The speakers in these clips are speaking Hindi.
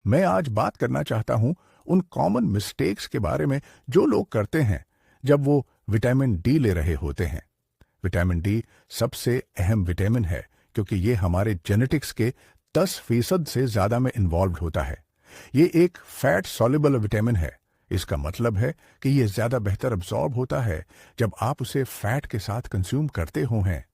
मैं आज बात करना चाहता हूं उन कॉमन मिस्टेक्स के बारे में जो लोग करते हैं जब वो विटामिन डी ले रहे होते हैं। विटामिन डी सबसे अहम विटामिन है क्योंकि ये हमारे जेनेटिक्स के 10% से ज्यादा में इन्वॉल्व होता है। ये एक फैट सॉल्युबल विटामिन है। इसका मतलब है कि ये ज्यादा बेहतर अब्सॉर्ब होता है जब आप उसे फैट के साथ कंज्यूम करते हो हैं,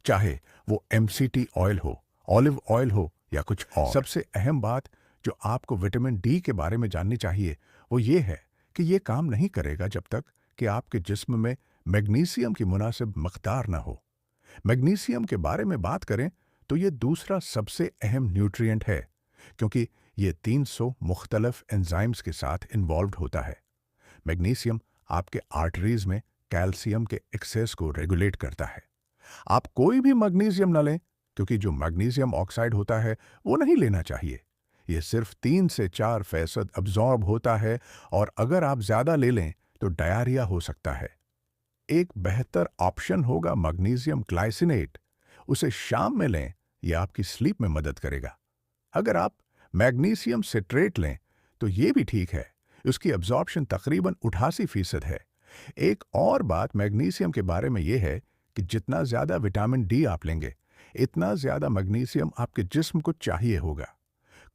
चाहे वो एमसीटी ऑयल हो, ऑलिव ऑयल हो या कुछ और। सबसे अहम बात जो आपको विटामिन डी के बारे में जाननी चाहिए वो ये है कि ये काम नहीं करेगा जब तक कि आपके जिस्म में मैग्नीशियम की मुनासिब मकदार ना हो। मैग्नीशियम के बारे में बात करें तो ये दूसरा सबसे अहम न्यूट्रिएंट है क्योंकि ये 300 मुख्तलफ एंजाइम्स के साथ इन्वॉल्व होता है। मैग्नीशियम आपके आर्टरीज में कैल्शियम के एक्सेस को रेगुलेट करता है। आप कोई भी मैग्नीशियम न लें क्योंकि जो मैग्नीशियम ऑक्साइड होता है वो नहीं लेना चाहिए। ये सिर्फ 3 से 4% अब्जॉर्ब होता है और अगर आप ज्यादा ले लें तो डायरिया हो सकता है। एक बेहतर ऑप्शन होगा मैग्नीशियम ग्लाइसिनेट। उसे शाम में लें, यह आपकी स्लीप में मदद करेगा। अगर आप मैग्नीशियम सिट्रेट लें तो यह भी ठीक है। उसकी अब्जॉर्प्शन तकरीबन 88% है। एक और बात मैग्नीशियम के बारे में यह है कि जितना ज्यादा विटामिन डी आप लेंगे इतना ज्यादा मैग्नीशियम आपके जिस्म को चाहिए होगा।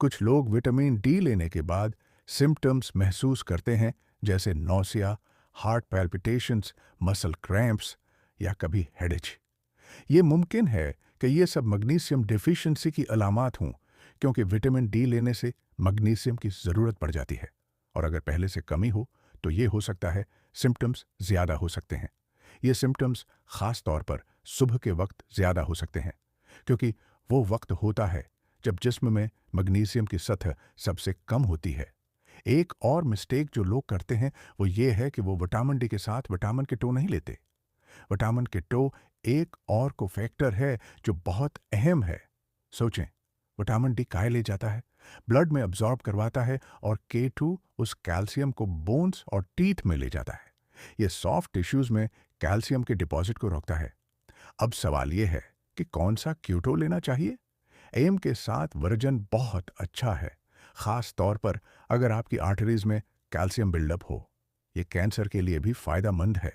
कुछ लोग विटामिन डी लेने के बाद सिम्टम्स महसूस करते हैं जैसे nausea, heart palpitations, muscle cramps या कभी हेडेज। ये मुमकिन है कि ये सब मैग्नीशियम डिफिशिएंसी की अलामात हों क्योंकि विटामिन डी लेने से मैग्नीशियम की ज़रूरत पड़ जाती है और अगर पहले से कमी हो तो ये हो सकता है सिम्टम्स ज़्यादा हो सकते हैं। ये सिम्टम्स ख़ास तौर पर सुबह के वक्त ज़्यादा हो सकते हैं क्योंकि वो वक्त होता है जब जिस्म में मैग्नीशियम की सतह सबसे कम होती है। एक और मिस्टेक जो लोग करते हैं वो ये है कि वो विटामिन डी के साथ विटामिन के टो नहीं लेते। विटामिन के टो एक और को फैक्टर है जो बहुत अहम है। सोचें, विटामिन डी काहे ले जाता है? ब्लड में अब्जॉर्ब करवाता है और के2 उस कैल्शियम को बोन्स और टीथ में ले जाता है। ये सॉफ्ट टिश्यूज में कैल्शियम के डिपॉजिट को रोकता है। अब सवाल ये है कि कौन सा क्यूटो लेना चाहिए? एम के साथ वर्जन बहुत अच्छा है, खास तौर पर अगर आपकी आर्टरीज में कैल्शियम बिल्डअप हो। ये कैंसर के लिए भी फायदेमंद है।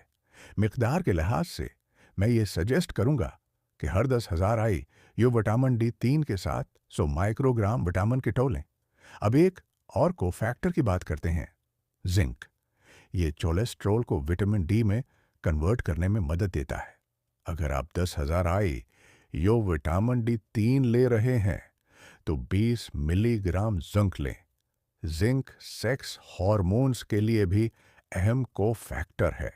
मिकदार के लिहाज से मैं ये सजेस्ट करूंगा कि हर 10,000 आई यो विटामिन डी 3 के साथ 100 माइक्रोग्राम विटामिन के टो लें। अब एक और को फैक्टर की बात करते हैं, जिंक। ये कोलेस्ट्रॉल को विटामिन डी में कन्वर्ट करने में मदद देता है। अगर आप 10,000 आई यो विटामिन डी 3 ले रहे हैं तो 20 मिलीग्राम जिंक लें। जिंक सेक्स हार्मोन्स के लिए भी अहम को फैक्टर है।